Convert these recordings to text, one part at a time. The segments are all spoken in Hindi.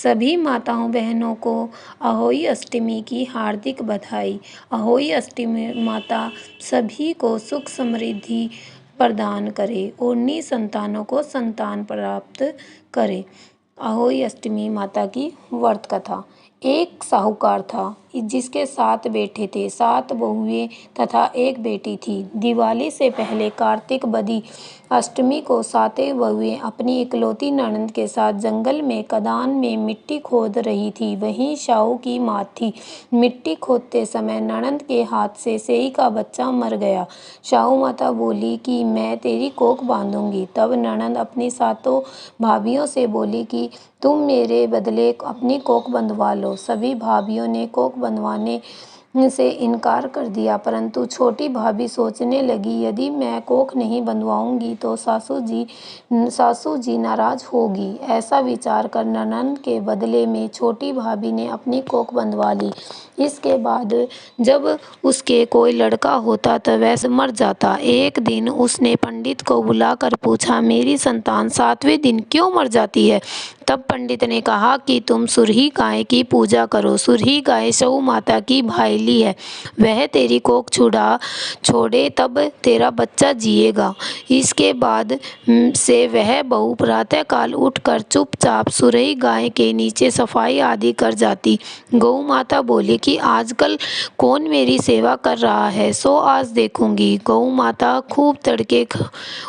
सभी माताओं बहनों को अहोई अष्टमी की हार्दिक बधाई। अहोई अष्टमी माता सभी को सुख समृद्धि प्रदान करे और निसंतानों को संतान प्राप्त करे। अहोई अष्टमी माता की व्रत कथा। एक साहूकार था जिसके 7 बेटे थे, 7 बहुएं तथा एक बेटी थी। दिवाली से पहले कार्तिक बदी अष्टमी को 7 बहुएं अपनी इकलौती ननद के साथ जंगल में खदान में मिट्टी खोद रही थी। वहीं साहू की माँ थी। मिट्टी खोदते समय ननद के हाथ से सेई का बच्चा मर गया। साहू माता बोली कि मैं तेरी कोख बांधूंगी। तब ननद अपनी 7 भाभियों से बोली कि तुम मेरे बदले अपनी कोख बंधवा लो। सभी भाभियों ने कोख बंधवाने से इनकार कर दिया, परंतु छोटी भाभी सोचने लगी यदि मैं कोख नहीं बंधवाऊंगी तो सासू जी नाराज होगी। ऐसा विचार कर ननद के बदले में छोटी भाभी ने अपनी कोख बंधवा ली। इसके बाद जब उसके कोई लड़का होता तो वह मर जाता। एक दिन उसने पंडित को बुलाकर पूछा, मेरी संतान 7वें दिन क्यों मर जाती है? तब पंडित ने कहा कि तुम सुरही गाय की पूजा करो। सुरही गाय सऊ माता की भाईली है। वह तेरी कोख छोड़े तब तेरा बच्चा जिएगा। इसके बाद से वह बहू प्रातःकाल उठकर चुपचाप सुरही गाय के नीचे सफाई आदि कर जाती। गौ माता बोली कि आजकल कौन मेरी सेवा कर रहा है, सो आज देखूंगी। गौ माता खूब तड़के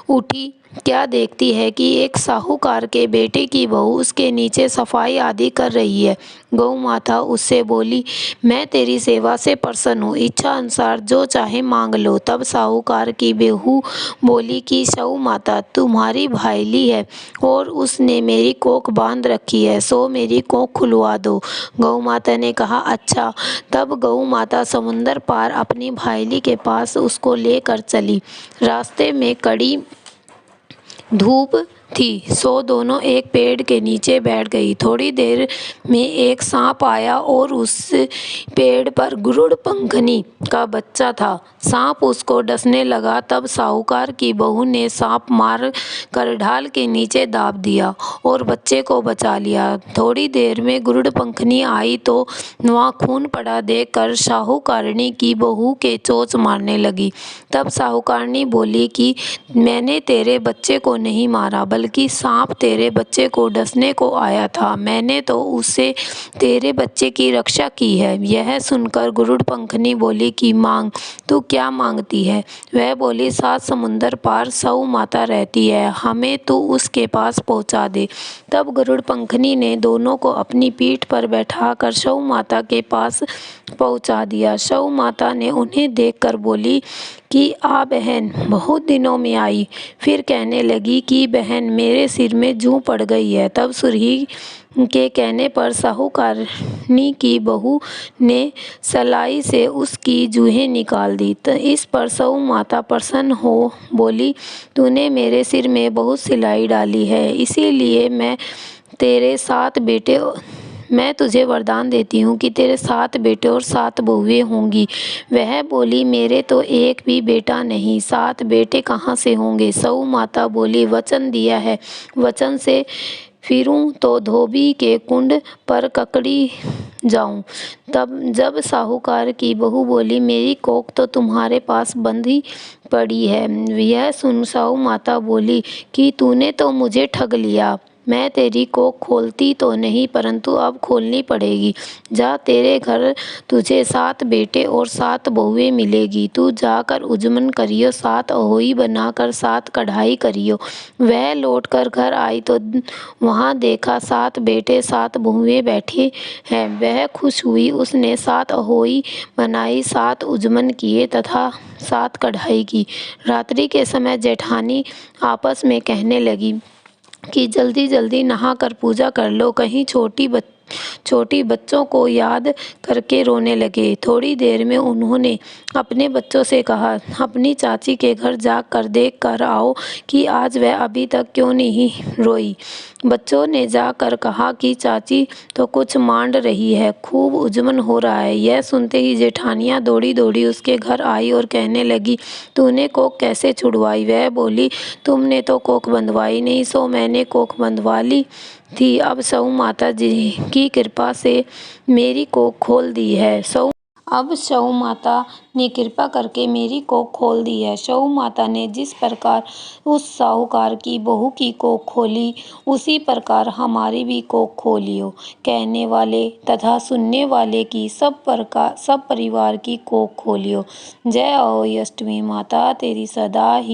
उठी। क्या देखती है कि एक साहूकार के बेटे की बहू उसके नीचे सफाई आदि कर रही है। गौ माता उससे बोली, मैं तेरी सेवा से प्रसन्न हूँ, इच्छा अनुसार जो चाहे मांग लो। तब साहूकार की बहू बोली कि सऊ माता तुम्हारी भाईली है और उसने मेरी कोख बांध रखी है, सो मेरी कोख खुलवा दो। गौ माता ने कहा अच्छा। तब गौ माता समुंदर पार अपनी भाईली के पास उसको लेकर चली। रास्ते में कड़ी धूप थी, सो दोनों एक पेड़ के नीचे बैठ गई। थोड़ी देर में एक सांप आया और उस पेड़ पर गरुड़ पंखनी का बच्चा था। सांप उसको डसने लगा। तब साहूकार की बहू ने सांप मार कर ढाल के नीचे दाब दिया और बच्चे को बचा लिया। थोड़ी देर में गरुड़ पंखनी आई तो वहाँ खून पड़ा देखकर साहूकारनी की बहू के चोंच मारने लगी। तब साहूकारनी बोली कि मैंने तेरे बच्चे को नहीं मारा, बल्कि सांप तेरे बच्चे को डसने को आया था। मैंने तो उससे तेरे बच्चे की रक्षा की है। यह सुनकर गरुड़ पंखनी बोली कि मांग, तू क्या मांगती है? वह बोली 7 समुंदर पार सऊ माता रहती है, हमें तू उसके पास पहुंचा दे। तब गरुड़ पंखनी ने दोनों को अपनी पीठ पर बैठाकर सऊ माता के पास पहुंचा दिया। सऊ माता ने उन्हें देखकर बोली कि आ बहन, बहुत दिनों में आई। फिर कहने लगी कि बहन मेरे सिर में जूं पड़ गई है। तब सुरही के कहने पर साहूकारनी की बहू ने सलाई से उसकी जूहें निकाल दी। तो इस पर सऊ माता प्रसन्न हो बोली, तूने मेरे सिर में बहुत सिलाई डाली है, इसीलिए मैं तुझे वरदान देती हूँ कि तेरे 7 बेटे और 7 बहुएं होंगी। वह बोली, मेरे तो एक भी बेटा नहीं, 7 बेटे कहाँ से होंगे? सऊ माता बोली, वचन दिया है, वचन से फिरूं तो धोबी के कुंड पर ककड़ी जाऊं। तब जब साहूकार की बहू बोली, मेरी कोख तो तुम्हारे पास बंधी पड़ी है। यह सुन सऊ माता बोली कि तूने तो मुझे ठग लिया। मैं तेरी कोख खोलती तो नहीं, परंतु अब खोलनी पड़ेगी। जा, तेरे घर तुझे 7 बेटे और 7 बहुएं मिलेगी। तू जाकर उजमन करियो, 7 अहोई बनाकर 7 कढ़ाई करियो। वह लौटकर घर आई तो वहाँ देखा 7 बेटे 7 बहुएं बैठी हैं। वह खुश हुई। उसने 7 अहोई बनाई, 7 उजमन किए तथा 7 कढ़ाई की। रात्रि के समय जेठानी आपस में कहने लगी कि जल्दी जल्दी नहाकर पूजा कर लो, कहीं छोटी बच्चों को याद करके रोने लगे। थोड़ी देर में उन्होंने अपने बच्चों से कहा, अपनी चाची के घर जाकर देख कर आओ कि आज वह अभी तक क्यों नहीं रोई। बच्चों ने जाकर कहा कि चाची तो कुछ मांड रही है, खूब उजमन हो रहा है। यह सुनते ही जेठानियाँ दौड़ी दौड़ी उसके घर आई और कहने लगी, तूने कोख कैसे छुड़वाई? वह बोली, तुमने तो कोख बंधवाई नहीं, सो मैंने कोख बंधवा ली। थी, अब सऊ माता जी की कृपा से मेरी कोख खोल दी है। अब सऊ माता ने कृपा करके मेरी कोख खोल दी है। सऊ माता ने जिस प्रकार उस साहूकार की बहू की कोख खोली, उसी प्रकार हमारी भी कोख खोलियो। कहने वाले तथा सुनने वाले की सब परिवार की कोख खोलियो। जय अहोई अष्टमी माता, तेरी सदा ही